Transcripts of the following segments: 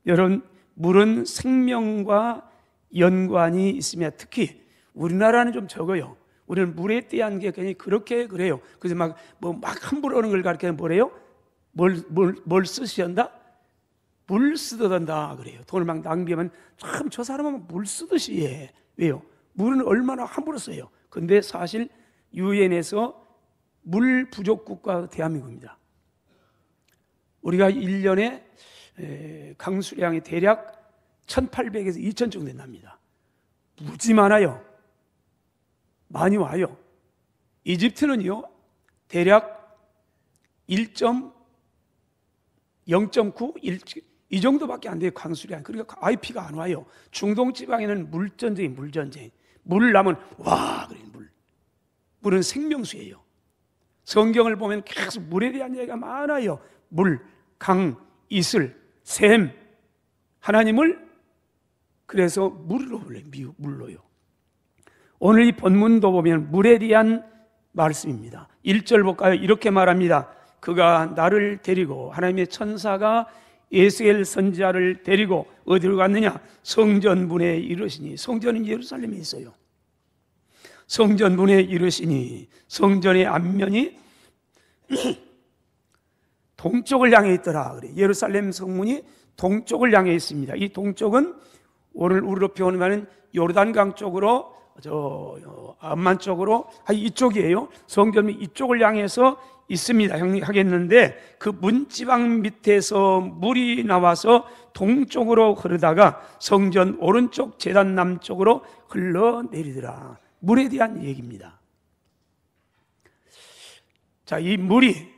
여러분, 물은 생명과 연관이 있으며 특히 우리나라는 좀 적어요. 우리는 물에 대한 게 그냥 그렇게 그래요. 그래서 막 함부로 오는 걸 가르치면 뭐래요? 뭘 쓰시한다? 물 쓰듯한다 그래요. 돈을 막 낭비하면 참 저 사람은 물 쓰듯이 해. 왜요? 물은 얼마나 함부로 써요. 근데 사실 유엔에서 물 부족 국가 대한민국입니다. 우리가 1년에 강수량이 대략 1,800에서 2,000 정도 된답니다. 무지 많아요. 많이 와요. 이집트는요 대략 0.9, 이 정도밖에 안 돼요. 강수량. 그러니까 IP가 안 와요. 중동 지방에는 물전쟁. 물 나면 와 그래. 물은 생명수예요. 성경을 보면 계속 물에 대한 얘기가 많아요. 물, 강, 이슬, 샘. 하나님을 그래서 물로 불러요. 물로요. 오늘 이 본문도 보면 물에 대한 말씀입니다. 1절 볼까요? 이렇게 말합니다. 그가 나를 데리고, 하나님의 천사가 에스겔 선지자를 데리고 어디로 갔느냐? 성전문에 이르시니. 성전은 예루살렘에 있어요. 성전문에 이르시니, 성전의 앞면이 동쪽을 향해 있더라 그래. 예루살렘 성문이 동쪽을 향해 있습니다. 이 동쪽은 오늘 우리로 표현하면 요르단강 쪽으로, 암만 쪽으로, 이쪽이에요. 성전이 이쪽을 향해서 있습니다. 하겠는데 그 문지방 밑에서 물이 나와서 동쪽으로 흐르다가 성전 오른쪽 제단 남쪽으로 흘러내리더라. 물에 대한 얘기입니다. 자, 이 물이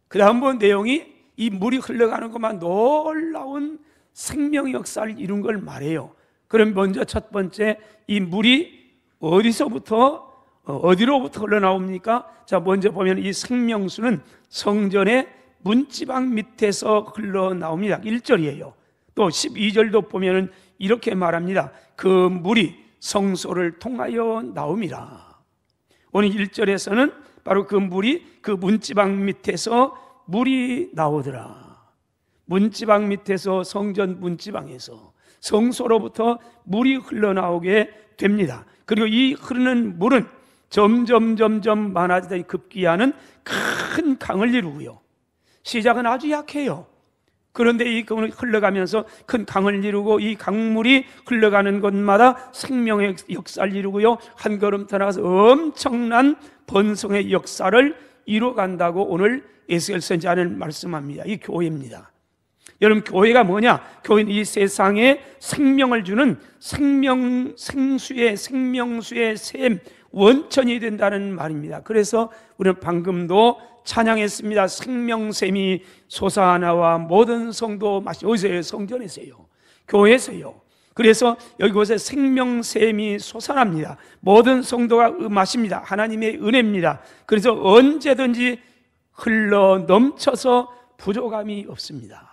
그 다음 본 내용이 이 물이 흘러가는 것만 놀라운 생명의 역사를 이룬 걸 말해요. 그럼 먼저 첫 번째, 이 물이 어디서부터 어디로부터 흘러나옵니까? 자, 먼저 보면 이 생명수는 성전의 문지방 밑에서 흘러나옵니다. 1절이에요. 또 12절도 보면 이렇게 말합니다. 그 물이 성소를 통하여 나옵니다. 오늘 1절에서는 바로 그 물이 그 문지방 밑에서 물이 나오더라. 문지방 밑에서, 성전 문지방에서 성소로부터 물이 흘러나오게 됩니다. 그리고 이 흐르는 물은 점점 많아지다 급기야는 큰 강을 이루고요. 시작은 아주 약해요. 그런데 이 강을 흘러가면서 큰 강을 이루고 이 강물이 흘러가는 곳마다 생명의 역사를 이루고요. 한 걸음 더 나가서 엄청난 번성의 역사를 이루어간다고 오늘 에스겔 선지자는 말씀합니다. 이 교회입니다. 여러분, 교회가 뭐냐? 교회는 이 세상에 생명을 주는 생명수의 샘, 원천이 된다는 말입니다. 그래서 우리는 방금도 찬양했습니다. 생명샘이 솟아나와 모든 성도 마시. 어디서요? 성전에서요. 교회에서요. 그래서 여기곳에 생명샘이 솟아납니다. 모든 성도가 마십니다. 하나님의 은혜입니다. 그래서 언제든지 흘러 넘쳐서 부족함이 없습니다.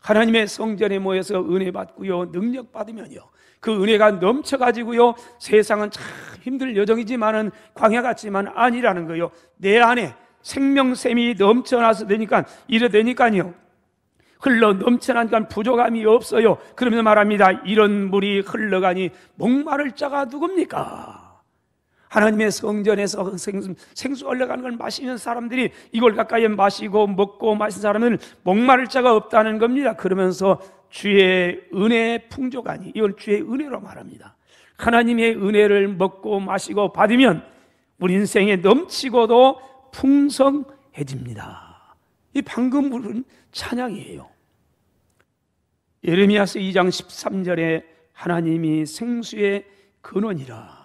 하나님의 성전에 모여서 은혜 받고요, 능력 받으면요, 그 은혜가 넘쳐가지고요, 세상은 참 힘들 여정이지만은 광야 같지만 아니라는 거요. 내 안에 생명샘이 넘쳐나서 되니까 이래 되니까요, 흘러 넘쳐나니까 부족함이 없어요. 그러면서 말합니다. 이런 물이 흘러가니 목마를 자가 누굽니까? 하나님의 성전에서 생수 흘러가는 걸 마시는 사람들이 이걸 가까이 마시고 먹고 마신 사람은 목마를 자가 없다는 겁니다. 그러면서 주의 은혜 풍족하니, 이걸 주의 은혜로 말합니다. 하나님의 은혜를 먹고 마시고 받으면 우리 인생에 넘치고도 풍성해집니다. 이 방금 부른 찬양이에요. 예레미야서 2장 13절에 하나님이 생수의 근원이라.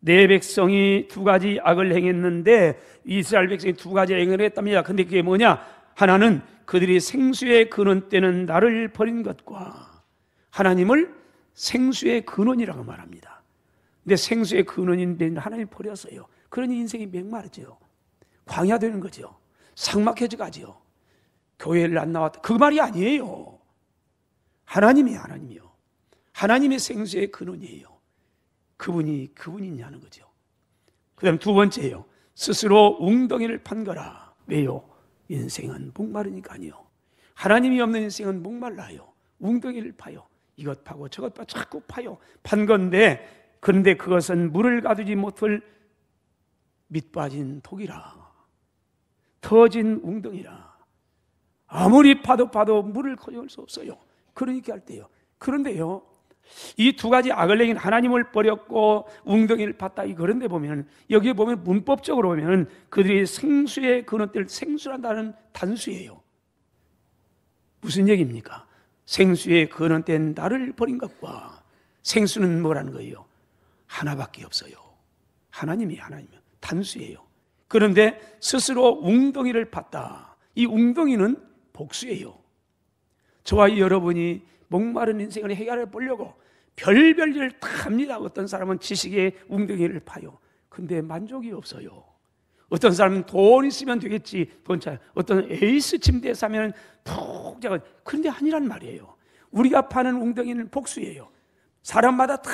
내 백성이 두 가지 악을 행했는데, 이스라엘 백성이 두 가지 행을 했답니다. 근데 그게 뭐냐? 하나는 그들이 생수의 근원 때는 나를 버린 것과, 하나님을 생수의 근원이라고 말합니다. 근데 생수의 근원인데 하나님 버렸어요. 그러니 인생이 맹마르죠. 광야 되는 거죠. 삭막해져 가지요. 교회를 안 나왔다, 그 말이 아니에요. 하나님이요. 하나님의 생수의 근원이에요. 그분이냐는 거죠. 그 다음 두 번째예요. 스스로 웅덩이를 판 거라. 왜요? 인생은 목마르니까요. 하나님이 없는 인생은 목말라요. 웅덩이를 파요. 이것 파고 저것 파고 자꾸 파요. 판 건데, 그런데 그것은 물을 가두지 못할 밑빠진 독이라, 터진 웅덩이라. 아무리 파도 물을 거둘 수 없어요. 그러니까 할 때요. 그런데요, 이 두 가지 악을 행인 하나님을 버렸고 웅덩이를 팠다, 그런데 보면, 여기에 보면 문법적으로 보면 그들이 생수의 근원될, 생수란다는 단수예요. 무슨 얘기입니까? 생수의 근원된 나를 버린 것과 생수는 뭐라는 거예요? 하나밖에 없어요. 하나님이에요. 단수예요. 그런데 스스로 웅덩이를 팠다. 이 웅덩이는 복수예요. 저와 여러분이 목마른 인생을 해결해 보려고 별별 일을 다 합니다. 어떤 사람은 지식의 웅덩이를 파요. 근데 만족이 없어요. 어떤 사람은 돈 있으면 되겠지, 돈 잘. 어떤 에이스 침대 사면 푹 자고. 그런데 아니란 말이에요. 우리가 파는 웅덩이는 복수예요. 사람마다 다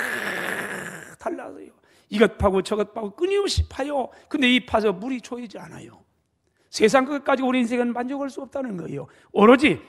달라서요. 이것 파고 저것 파고 끊임없이 파요. 근데 이 파서 물이 조이지 않아요. 세상 것까지 우리 인생은 만족할 수 없다는 거예요. 오직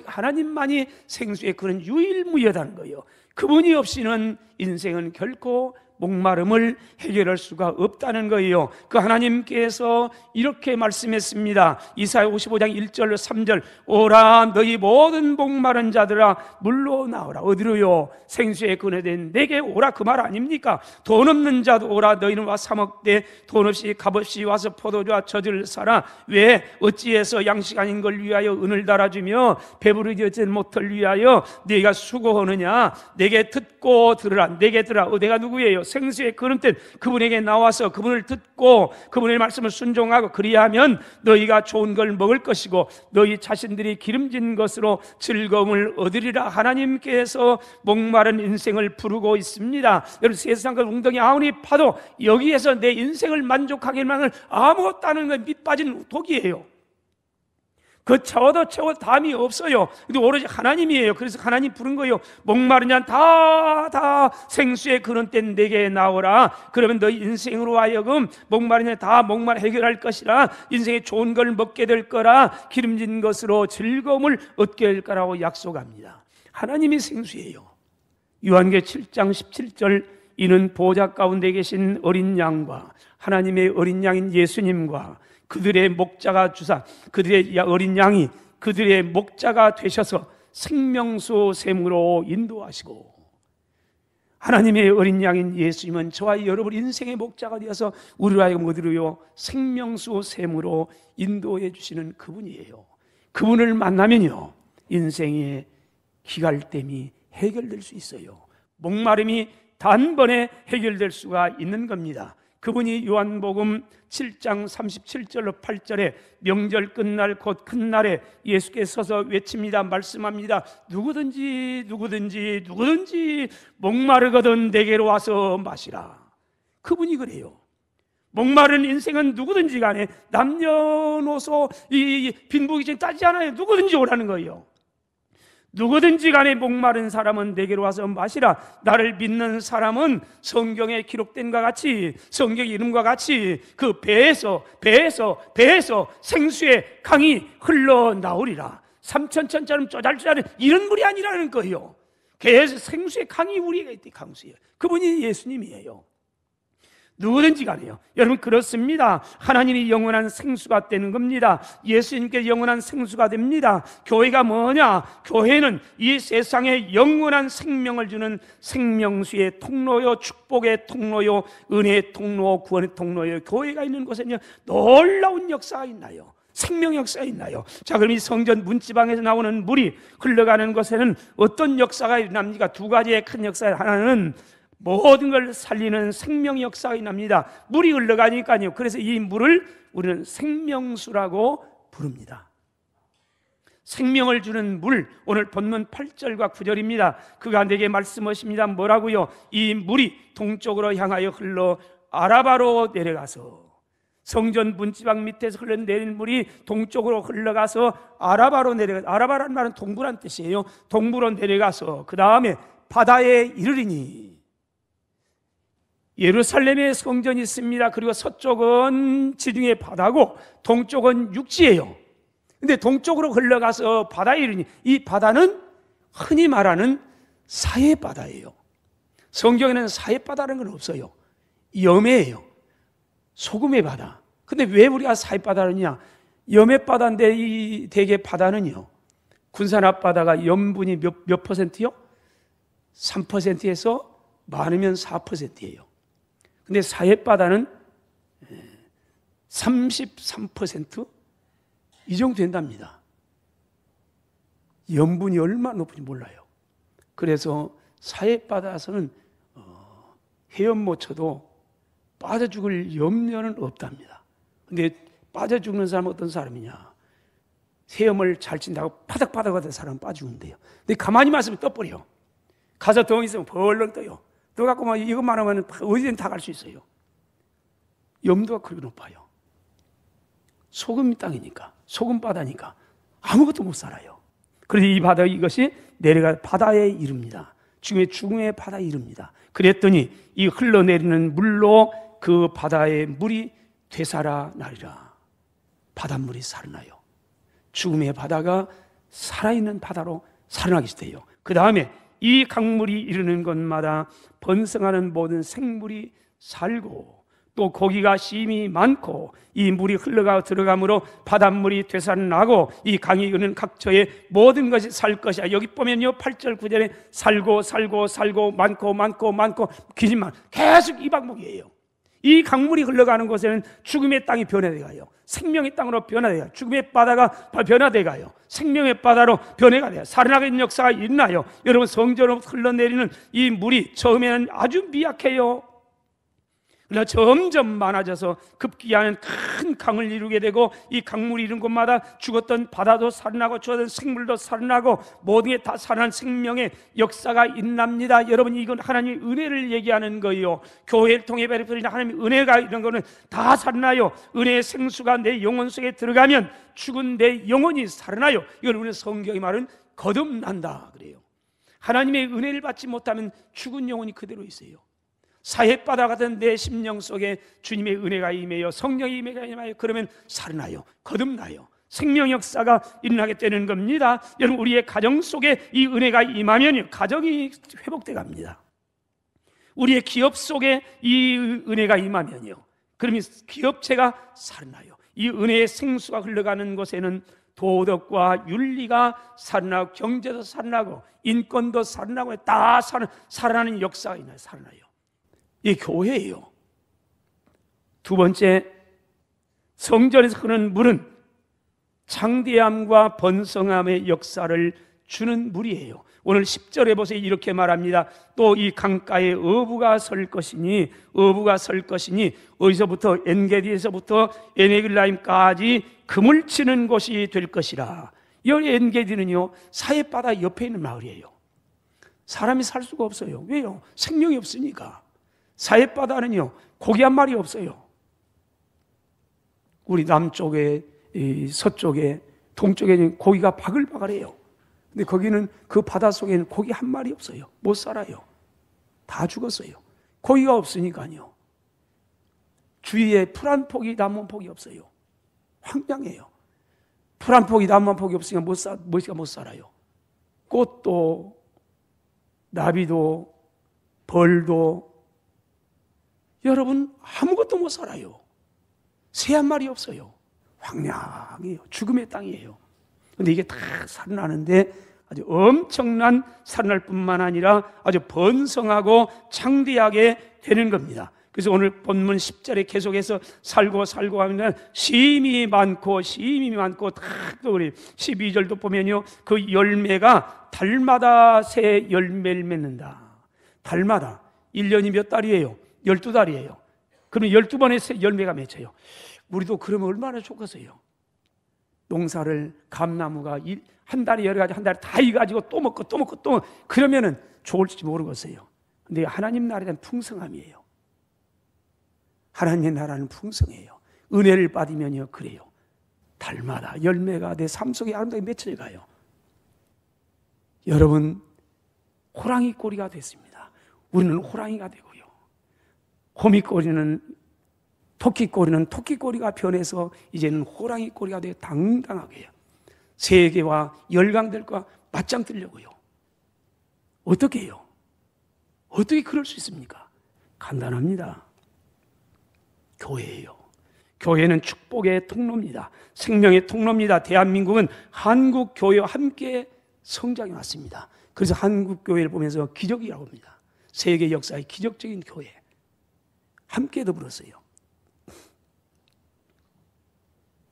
하나님만이 생수의 그런 유일무이하다는 거예요. 그분이 없이는 인생은 결코 목마름을 해결할 수가 없다는 거예요. 그 하나님께서 이렇게 말씀했습니다. 이사야 55장 1절 3절, 오라 너희 모든 목마른 자들아 물로 나오라. 어디로요? 생수의 근원된 내게 오라, 그 말 아닙니까? 돈 없는 자도 오라. 너희는 와 사 먹되 돈 없이 값없이 와서 포도주와 젖을 사라. 왜? 어찌해서 양식 아닌 걸 위하여 은을 달아주며 배부르지 못할 위하여 네가 수고하느냐? 내게 듣고 들으라. 내게 들으라. 내가 누구예요? 생수의 근원된 그분에게 나와서 그분을 듣고 그분의 말씀을 순종하고 그리하면 너희가 좋은 걸 먹을 것이고 너희 자신들이 기름진 것으로 즐거움을 얻으리라. 하나님께서 목마른 인생을 부르고 있습니다. 여러분, 세상 그 웅덩이 아무리 파도 여기에서 내 인생을 만족하기만을 아무것도 않은 건 밑빠진 독이에요. 그 채워도 담이 없어요. 근데 오로지 하나님이에요. 그래서 하나님 부른 거예요. 목마른 자 다 생수의 근원된 내게 나오라. 그러면 너희 인생으로 하여금 목마른 자 다 목말 해결할 것이라. 인생에 좋은 걸 먹게 될 거라. 기름진 것으로 즐거움을 얻게 될 거라고 약속합니다. 하나님이 생수예요. 요한계시록 7장 17절, 이는 보좌 가운데 계신 어린 양과 하나님의 어린 양인 예수님과 그들의 목자가 주사, 그들의 어린 양이 그들의 목자가 되셔서 생명수 샘으로 인도하시고, 하나님의 어린 양인 예수님은 저와 여러분 인생의 목자가 되어서 우리로 하여금 어디로요? 생명수 샘으로 인도해 주시는 그분이에요. 그분을 만나면요, 인생의 기갈됨이 해결될 수 있어요. 목마름이 단번에 해결될 수가 있는 겁니다. 그분이 요한복음 7장 37절로 8절에 명절 끝날 곧 큰 날에 예수께서 서서 외칩니다. 말씀합니다. 누구든지 목마르거든 내게로 와서 마시라. 그분이 그래요. 목마른 인생은 누구든지 간에 남녀노소 빈부귀천 따지지 않아요. 누구든지 오라는 거예요. 누구든지 간에 목마른 사람은 내게로 와서 마시라. 나를 믿는 사람은 성경에 기록된 것 같이, 성경의 이름과 같이 그 배에서 생수의 강이 흘러나오리라. 삼천천처럼 쪼잘쪼잘 이런 물이 아니라는 거예요. 계속 생수의 강이 우리에게 있대. 강수예요. 그분이 예수님이에요. 누구든지 간에요. 여러분, 그렇습니다. 하나님이 영원한 생수가 되는 겁니다. 예수님께 영원한 생수가 됩니다. 교회가 뭐냐? 교회는 이 세상에 영원한 생명을 주는 생명수의 통로요, 축복의 통로요, 은혜의 통로, 구원의 통로요. 교회가 있는 곳에는요, 놀라운 역사가 있나요? 생명 역사가 있나요? 자, 그럼 이 성전 문지방에서 나오는 물이 흘러가는 곳에는 어떤 역사가 일어납니까? 두 가지의 큰 역사. 하나는 모든 걸 살리는 생명 역사가 납니다. 물이 흘러가니까요. 그래서 이 물을 우리는 생명수라고 부릅니다. 생명을 주는 물, 오늘 본문 8절과 9절입니다. 그가 내게 말씀하십니다. 뭐라고요? 이 물이 동쪽으로 향하여 흘러 아라바로 내려가서, 성전 문지방 밑에서 흘러내린 물이 동쪽으로 흘러가서 아라바로 내려가. 아라바라는 말은 동부란 뜻이에요. 동부로 내려가서 그 다음에 바다에 이르리니. 예루살렘에 성전이 있습니다. 그리고 서쪽은 지중해 바다고 동쪽은 육지예요. 근데 동쪽으로 흘러가서 바다에 이르니, 이 바다는 흔히 말하는 사해바다예요. 성경에는 사해바다라는 건 없어요. 염해예요. 소금의 바다. 근데 왜 우리가 사해바다느냐? 염해바다인데 이 대개 바다는요, 군산 앞바다가 염분이 몇 퍼센트요? 3%에서 많으면 4%예요. 근데 사해바다는 33%? 이 정도 된답니다. 염분이 얼마나 높은지 몰라요. 그래서 사해바다에서는 헤엄 못 쳐도 빠져 죽을 염려는 없답니다. 근데 빠져 죽는 사람은 어떤 사람이냐? 헤엄을 잘 친다고 파닥파닥 하던 사람은 빠져 죽는데요. 근데 가만히만 있으면 떠버려. 가서 덩이 있으면 벌렁 떠요. 떠 갖고 막 이것만 하면 어디든 다 갈 수 있어요. 염도가 그렇게 높아요. 소금 땅이니까, 소금 바다니까 아무것도 못 살아요. 그래서 이 바다, 이것이 내려가 바다에 이릅니다. 죽음의 바다에 이릅니다. 그랬더니 이 흘러내리는 물로 그 바다의 물이 되살아나리라. 바닷물이 살아나요. 죽음의 바다가 살아있는 바다로 살아나게 돼요. 그 다음에 이 강물이 이르는 곳마다 번성하는 모든 생물이 살고, 또 고기가 심이 많고, 이 물이 흘러가 들어가므로 바닷물이 되살아나고, 이 강이 이르는 각처에 모든 것이 살 것이야. 여기 보면요, 8절 9절에 살고 많고 기지만 계속 이 방법이에요. 이 강물이 흘러가는 곳에는 죽음의 땅이 변화되어 가요. 생명의 땅으로 변화되어 가요. 죽음의 바다가 변화되어 가요. 생명의 바다로 변해가 돼요. 살아나는 역사가 있나요? 여러분, 성전으로 흘러내리는 이 물이 처음에는 아주 미약해요. 그러나 점점 많아져서 급기야는 큰 강을 이루게 되고, 이 강물이 이룬 곳마다 죽었던 바다도 살아나고 죽었던 생물도 살아나고 모든 게 다 살아난 생명의 역사가 있납니다. 여러분, 이건 하나님의 은혜를 얘기하는 거예요. 교회를 통해 베풀어진 하나님의 은혜가, 이런 거는 다 살아나요. 은혜의 생수가 내 영혼 속에 들어가면 죽은 내 영혼이 살아나요. 이걸 우리 성경이 말은 거듭난다 그래요. 하나님의 은혜를 받지 못하면 죽은 영혼이 그대로 있어요. 사해바다 같은 내 심령 속에 주님의 은혜가 임해요. 성령의 임해가 임하여 그러면 살아나요. 거듭나요. 생명 역사가 일어나게 되는 겁니다. 여러분, 우리의 가정 속에 이 은혜가 임하면 가정이 회복돼 갑니다. 우리의 기업 속에 이 은혜가 임하면요, 그러면 기업체가 살아나요. 이 은혜의 생수가 흘러가는 곳에는 도덕과 윤리가 살아나고, 경제도 살아나고, 인권도 살아나고, 다 살아나는 역사가 있나요? 살아나요. 이 교회예요. 두 번째, 성전에서 흐르는 물은 창대함과 번성함의 역사를 주는 물이에요. 오늘 10절에 보세요. 이렇게 말합니다. 또 이 강가에 어부가 설 것이니, 어디서부터? 엔게디에서부터 에네길라임까지 금을 치는 곳이 될 것이라. 이 엔게디는요, 사해바다 옆에 있는 마을이에요. 사람이 살 수가 없어요. 왜요? 생명이 없으니까. 사해바다는요, 고기 한 마리 없어요. 우리 남쪽에, 서쪽에, 동쪽에 고기가 바글바글해요. 근데 거기는, 그 바다 속에는 고기 한 마리 없어요. 못 살아요. 다 죽었어요. 고기가 없으니까요. 주위에 풀 한 폭이, 나무 한 폭이 없어요. 황량해요. 풀 한 폭이, 나무 한 폭이 없으니까 못 살아요. 꽃도, 나비도, 벌도, 여러분, 아무것도 못 살아요. 새 한 마리 없어요. 황량해요. 죽음의 땅이에요. 근데 이게 다 살아나는데 아주 엄청난 살아날 뿐만 아니라 아주 번성하고 창대하게 되는 겁니다. 그래서 오늘 본문 10절에 계속해서 살고 하면 심이 많고 또 우리 12절도 보면요, 그 열매가 달마다 새 열매를 맺는다. 달마다 1년이 몇 달이에요? 12달이에요. 그러면 12번의 새 열매가 맺혀요. 우리도 그러면 얼마나 좋겠어요. 농사를, 감나무가 한 달에 여러 가지, 한 달에 다 익어가지고 또 먹고 그러면은 좋을지 모르겠어요. 근데 하나님 나라는 풍성함이에요. 하나님의 나라는 풍성해요. 은혜를 받으면요, 그래요. 달마다 열매가 내 삶 속에 아름답게 맺혀져 가요. 여러분, 호랑이 꼬리가 됐습니다. 우리는 호랑이가 되고요, 호미꼬리는, 토끼꼬리는 토끼꼬리가 변해서 이제는 호랑이 꼬리가 되어 당당하게 세계와 열강들과 맞짱 뜨려고요. 어떻게 해요? 어떻게 그럴 수 있습니까? 간단합니다. 교회예요. 교회는 축복의 통로입니다. 생명의 통로입니다. 대한민국은 한국 교회와 함께 성장해 왔습니다. 그래서 한국 교회를 보면서 기적이라고 합니다. 세계 역사의 기적적인 교회. 함께 더불었어요.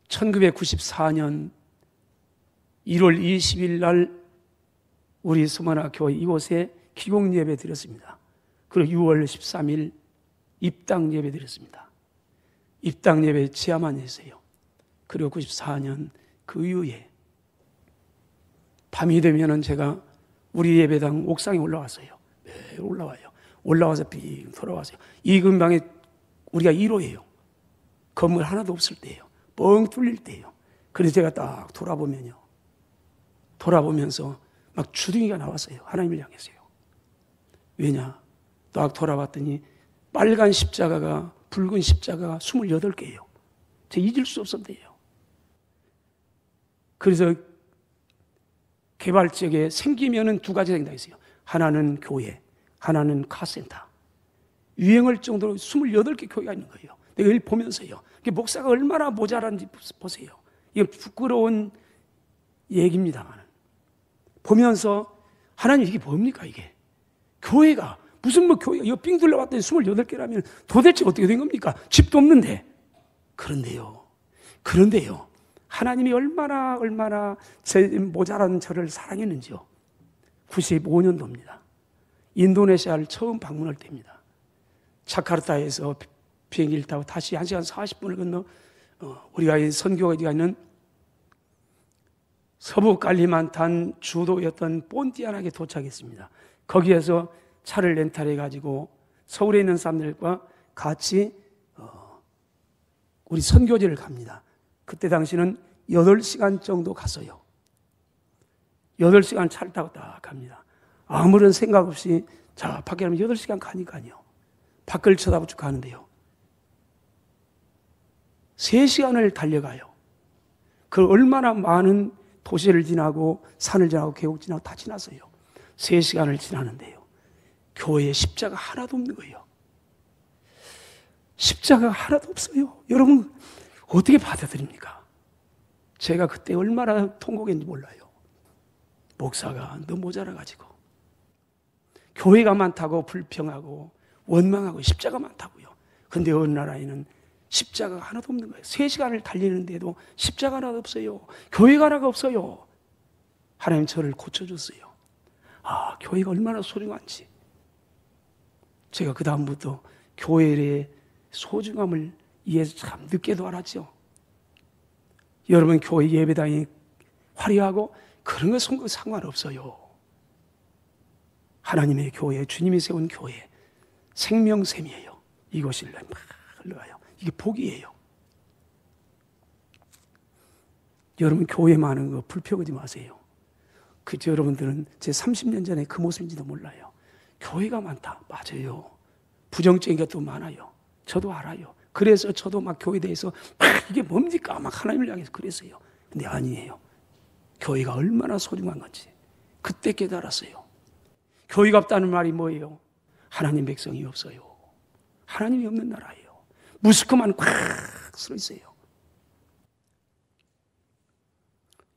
1994년 1월 20일 날 우리 서머나 교회 이곳에 기공 예배 드렸습니다. 그리고 6월 13일 입당 예배 드렸습니다. 입당 예배 제야만 했어요. 그리고 94년 그 이후에 밤이 되면은 제가 우리 예배당 옥상에 올라왔어요. 매일 올라와요. 올라와서 빙 돌아왔어요. 이 근방에 우리가 1호예요. 건물 하나도 없을 때예요. 뻥 뚫릴 때예요. 그래서 제가 딱 돌아보면서 막 주둥이가 나왔어요. 하나님을 향해서요. 왜냐? 딱 돌아봤더니 빨간 십자가가, 붉은 십자가가 28개예요. 제가 잊을 수 없었대요. 그래서 개발지역에 생기면은 두 가지 생각이 있어요. 하나는 교회, 하나는 카센터. 유행할 정도로 28개 교회가 있는 거예요. 내가 이걸 보면서요. 목사가 얼마나 모자란지 보세요. 이건 부끄러운 얘기입니다만. 보면서 하나님 이게 뭡니까 이게? 교회가 무슨 뭐 교회가 이거 삥 둘러봤더니 28개라면 도대체 어떻게 된 겁니까? 집도 없는데. 그런데요. 하나님이 얼마나 제 모자란 저를 사랑했는지요. 95년도입니다. 인도네시아를 처음 방문할 때입니다. 자카르타에서 비행기를 타고 다시 1시간 40분을 건너 우리가 선교가 있는 서부 칼리만탄 주도였던 본티아나에 도착했습니다. 거기에서 차를 렌탈해 가지고 서울에 있는 사람들과 같이 우리 선교지를 갑니다. 그때 당시는 8시간 정도 갔어요. 8시간 차를 타고 딱 갑니다. 아무런 생각 없이 자 밖에 가면 8시간 가니까요. 밖을 쳐다보고 가는데요. 3시간을 달려가요. 그 얼마나 많은 도시를 지나고 산을 지나고 계곡 지나고 다 지났어요. 3시간을 지나는데요. 교회에 십자가 하나도 없는 거예요. 십자가 하나도 없어요. 여러분 어떻게 받아들입니까? 제가 그때 얼마나 통곡했는지 몰라요. 목사가 너무 모자라가지고 교회가 많다고 불평하고 원망하고 십자가 많다고요. 근데 어느 나라에는 십자가가 하나도 없는 거예요. 3시간을 달리는데도 십자가 하나도 없어요. 교회가 하나가 없어요. 하나님 저를 고쳐줬어요. 아, 교회가 얼마나 소중한지. 제가 그 다음부터 교회의 소중함을 이해해서 참 늦게도 알았죠. 여러분 교회 예배당이 화려하고 그런 거 상관없어요. 하나님의 교회, 주님이 세운 교회, 생명샘이에요. 이것이 막 흘러가요. 이게 복이에요. 여러분 교회 많은 거 불평하지 마세요. 그저 여러분들은 제 30년 전에 그 모습인지도 몰라요. 교회가 많다. 맞아요. 부정적인 것도 많아요. 저도 알아요. 그래서 저도 막 교회에 대해서 이게 뭡니까? 막 하나님을 향해서 그랬어요. 근데 아니에요. 교회가 얼마나 소중한 건지 그때 깨달았어요. 교회가 없다는 말이 뭐예요? 하나님 백성이 없어요. 하나님이 없는 나라예요. 무스크만 꽉 서 있어요.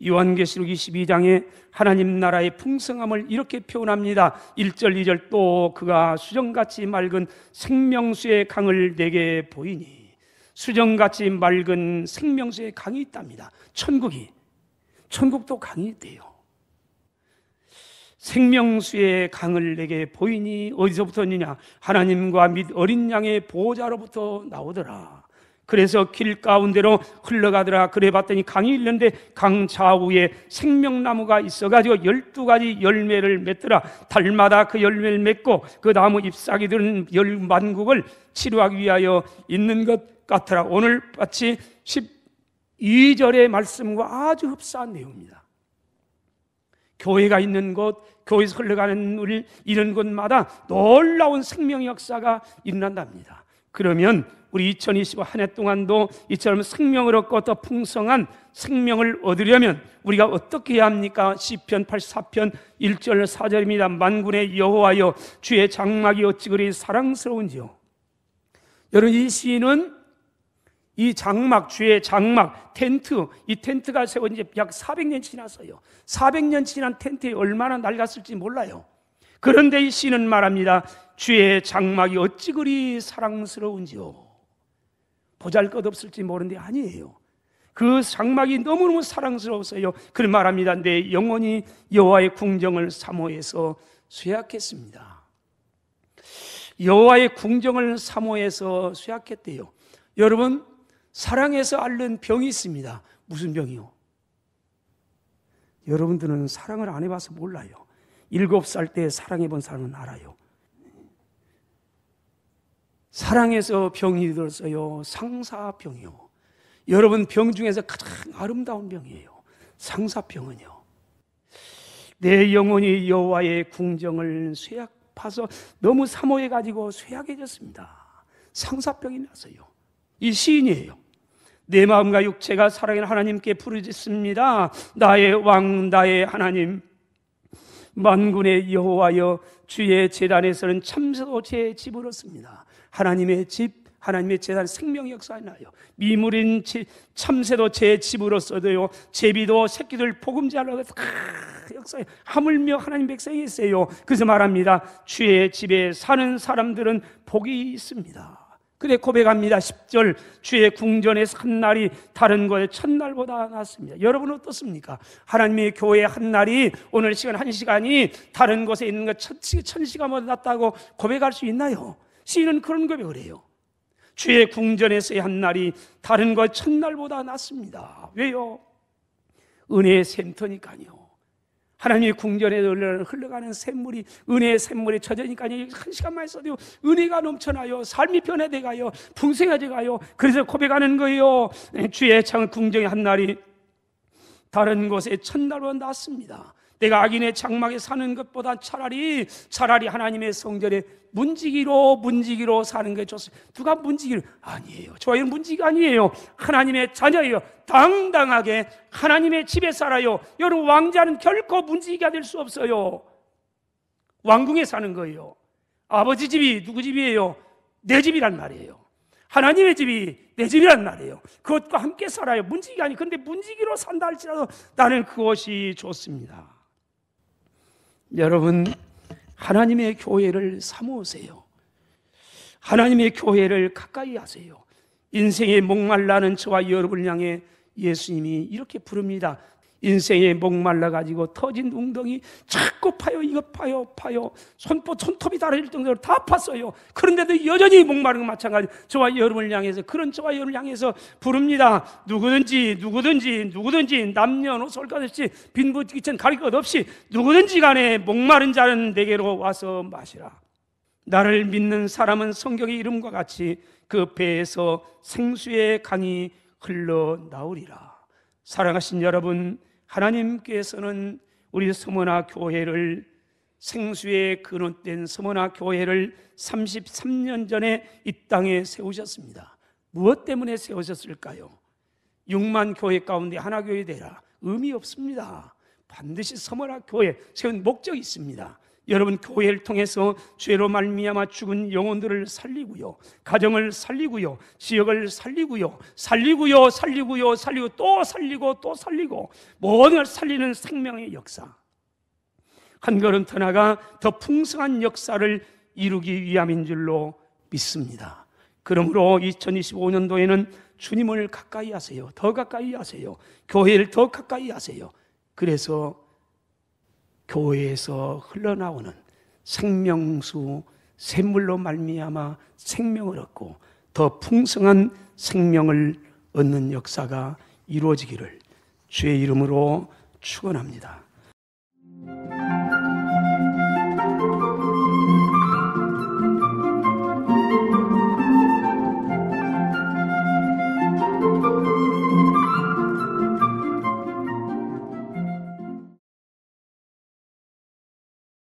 요한계시록 22장에 하나님 나라의 풍성함을 이렇게 표현합니다. 1절 2절 또 그가 수정같이 맑은 생명수의 강을 내게 보이니 수정같이 맑은 생명수의 강이 있답니다. 천국도 강이 있대요. 생명수의 강을 내게 보이니 어디서부터 오느냐? 하나님과 및 어린 양의 보호자로부터 나오더라. 그래서 길 가운데로 흘러가더라. 그래 봤더니 강이 있는데 강 좌우에 생명나무가 있어가지고 12가지 열매를 맺더라. 달마다 그 열매를 맺고 그 나무 잎사귀 들은 열만국을 치료하기 위하여 있는 것 같더라. 오늘 마치 12절의 말씀과 아주 흡사한 내용입니다. 교회가 있는 곳, 교회에서 흘러가는 물 이런 곳마다 놀라운 생명 역사가 일어난답니다. 그러면 우리 2025 한 해 동안도 이처럼 생명을 얻고 더 풍성한 생명을 얻으려면 우리가 어떻게 해야 합니까? 시편 84편 1절 4절입니다. 만군의 여호와여 주의 장막이 어찌 그리 사랑스러운지요. 여러분, 이 시인은 이 장막, 주의 장막, 텐트, 이 텐트가 세워진 지 약 400년 지났어요. 400년 지난 텐트에 얼마나 낡았을지 몰라요. 그런데 이 시인은 말합니다. 주의 장막이 어찌 그리 사랑스러운지요. 보잘것없을지 모르는데 아니에요. 그 장막이 너무너무 사랑스러웠어요. 그를 말합니다. 내 영혼이 여호와의 궁정을 사모해서 쇠약했습니다. 여호와의 궁정을 사모해서 쇠약했대요. 여러분, 사랑해서 앓는 병이 있습니다. 무슨 병이요? 여러분들은 사랑을 안 해봐서 몰라요. 7살 때 사랑해본 사람은 알아요. 사랑해서 병이 들었어요. 상사병이요. 여러분, 병 중에서 가장 아름다운 병이에요. 상사병은요. 내 영혼이 여호와의 궁정을 쇠약파서 너무 사모해가지고 쇠약해졌습니다. 상사병이 났어요. 이 시인이에요. 내 마음과 육체가 살아있는 하나님께 부르짖습니다. 나의 왕, 나의 하나님, 만군의 여호와여 주의 제단에서는 참새도 제 집을 얻습니다. 하나님의 집, 하나님의 제단 생명의 역사가 나요. 미물인 참새도 제 집으로 써도요, 제비도 새끼들 보금자라고 역사에 하물며 하나님 백성이 있어요. 그래서 말합니다. 주의 집에 사는 사람들은 복이 있습니다. 그래 고백합니다. 10절 주의 궁전에 산 날이 다른 것의 첫날보다 낫습니다. 여러분 어떻습니까? 하나님의 교회 한 날이, 오늘 시간 한 시간이 다른 곳에 있는 것 1000시간보다 낫다고 고백할 수 있나요? 시인은 그런 고백을 해요. 주의 궁전에서의 한 날이 다른 것 첫날보다 낫습니다. 왜요? 은혜의 샘터니까요. 하나님의 궁전에 흘러가는 샘물이, 은혜의 샘물에 젖으니까요. 한 시간만 있어도 은혜가 넘쳐나요. 삶이 변화돼 가요. 풍성해져 가요. 그래서 고백하는 거예요. 주의 궁정의 한 날이 다른 곳에 첫날보다 낫습니다. 내가 악인의 장막에 사는 것보다 차라리 하나님의 성전에 문지기로 사는 게 좋습니다. 누가 문지기를? 아니에요. 저희는 문지기 아니에요. 하나님의 자녀예요. 당당하게 하나님의 집에 살아요. 여러분, 왕자는 결코 문지기가 될 수 없어요. 왕궁에 사는 거예요. 아버지 집이 누구 집이에요? 내 집이란 말이에요. 하나님의 집이 내 집이란 말이에요. 그것과 함께 살아요. 문지기가 아니에요. 그런데 문지기로 산다 할지라도 나는 그것이 좋습니다. 여러분, 하나님의 교회를 사모으세요. 하나님의 교회를 가까이 하세요. 인생의 목말라는 저와 여러분을 향해 예수님이 이렇게 부릅니다. 인생에 목말라가지고 터진 웅덩이 자꾸 파요. 이거 파요. 손톱이 달아질 정도로 다 팠어요. 그런데도 여전히 목마른 것 마찬가지. 저와 여러분을 향해서, 그런 저와 여러분을 향해서 부릅니다. 누구든지 남녀노소 할 것 없이, 빈부귀천 가릴 것 없이 누구든지 간에 목마른 자는 내게로 와서 마시라. 나를 믿는 사람은 성경의 이름과 같이 그 배에서 생수의 강이 흘러나오리라. 사랑하신 여러분, 하나님께서는 우리 서머나 교회를, 생수의 근원된 서머나 교회를 33년 전에 이 땅에 세우셨습니다. 무엇 때문에 세우셨을까요? 6만 교회 가운데 하나 교회 되라. 의미 없습니다. 반드시 서머나 교회 세운 목적이 있습니다. 여러분, 교회를 통해서 죄로 말미암아 죽은 영혼들을 살리고요, 가정을 살리고요, 지역을 살리고요, 또 살리고 모든 걸 살리는 생명의 역사, 한 걸음 더 나아가 더 풍성한 역사를 이루기 위함인 줄로 믿습니다. 그러므로 2025년도에는 주님을 가까이 하세요. 더 가까이 하세요. 교회를 더 가까이 하세요. 그래서 교회에서 흘러나오는 생명수 샘물로 말미암아 생명을 얻고 더 풍성한 생명을 얻는 역사가 이루어지기를 주의 이름으로 축원합니다.